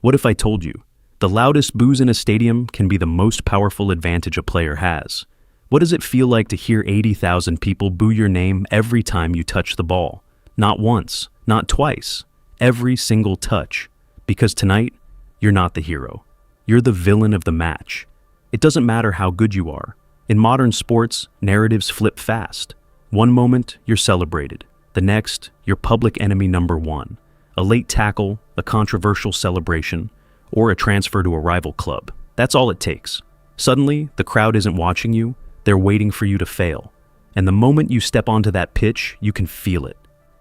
What if I told you, the loudest boos in a stadium can be the most powerful advantage a player has? What does it feel like to hear 80,000 people boo your name every time you touch the ball? Not once, not twice, every single touch. Because tonight, you're not the hero. You're the villain of the match. It doesn't matter how good you are. In modern sports, narratives flip fast. One moment, you're celebrated. The next, you're public enemy number one. A late tackle, a controversial celebration, or a transfer to a rival club. That's all it takes. Suddenly, the crowd isn't watching you, they're waiting for you to fail. And the moment you step onto that pitch, you can feel it.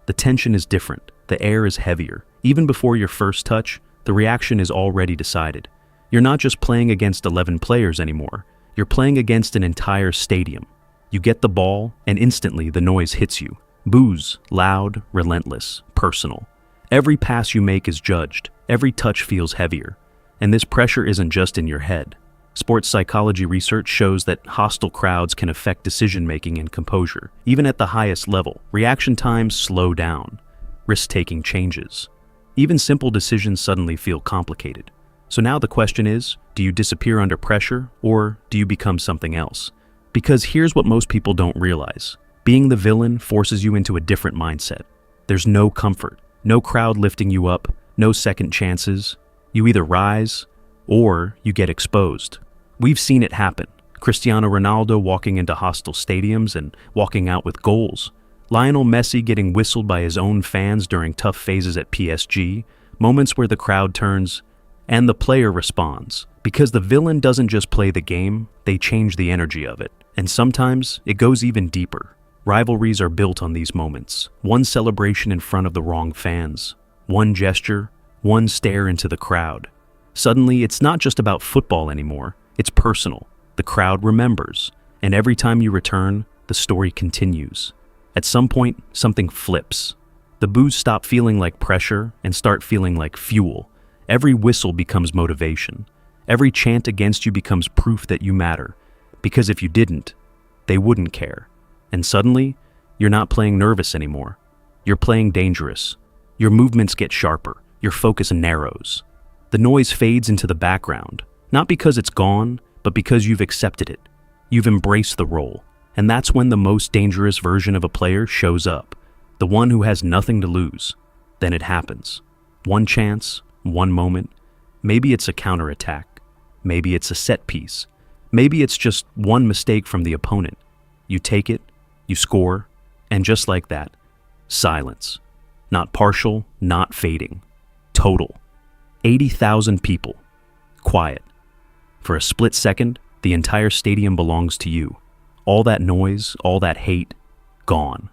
The tension is different, the air is heavier. Even before your first touch, the reaction is already decided. You're not just playing against 11 players anymore, you're playing against an entire stadium. You get the ball, and instantly the noise hits you. Boos, loud, relentless, personal. Every pass you make is judged, every touch feels heavier. And this pressure isn't just in your head. Sports psychology research shows that hostile crowds can affect decision-making and composure. Even at the highest level, reaction times slow down. Risk-taking changes. Even simple decisions suddenly feel complicated. So now the question is, do you disappear under pressure, or do you become something else? Because here's what most people don't realize. Being the villain forces you into a different mindset. There's no comfort, no crowd lifting you up, no second chances. You either rise, or you get exposed. We've seen it happen. Cristiano Ronaldo walking into hostile stadiums and walking out with goals. Lionel Messi getting whistled by his own fans during tough phases at PSG. Moments where the crowd turns and the player responds. Because the villain doesn't just play the game, they change the energy of it. And sometimes it goes even deeper. Rivalries are built on these moments. One celebration in front of the wrong fans. One gesture, one stare into the crowd. Suddenly, it's not just about football anymore. It's personal. The crowd remembers. And every time you return, the story continues. At some point, something flips. The boos stop feeling like pressure and start feeling like fuel. Every whistle becomes motivation. Every chant against you becomes proof that you matter. Because if you didn't, they wouldn't care. And suddenly, you're not playing nervous anymore. You're playing dangerous. Your movements get sharper. Your focus narrows. The noise fades into the background, not because it's gone, but because you've accepted it. You've embraced the role. And that's when the most dangerous version of a player shows up. The one who has nothing to lose. Then it happens. One chance, one moment. Maybe it's a counterattack. Maybe it's a set piece. Maybe it's just one mistake from the opponent. You take it, you score, and just like that, silence. Not partial, not fading. Total. 80,000 people. Quiet. For a split second, the entire stadium belongs to you. All that noise, all that hate, gone.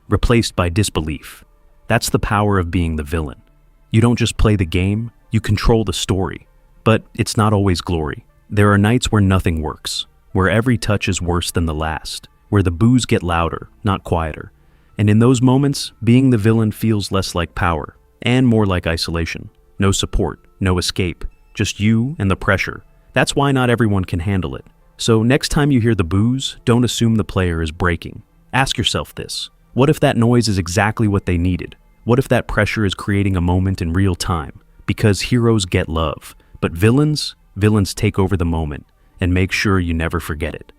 Replaced by disbelief. That's the power of being the villain. You don't just play the game, you control the story. But it's not always glory. There are nights where nothing works, where every touch is worse than the last, where the boos get louder, not quieter. And in those moments, being the villain feels less like power, and more like isolation. No support, no escape, just you and the pressure. That's why not everyone can handle it. So next time you hear the boos, don't assume the player is breaking. Ask yourself this. What if that noise is exactly what they needed? What if that pressure is creating a moment in real time? Because heroes get love, but villains take over the moment and make sure you never forget it.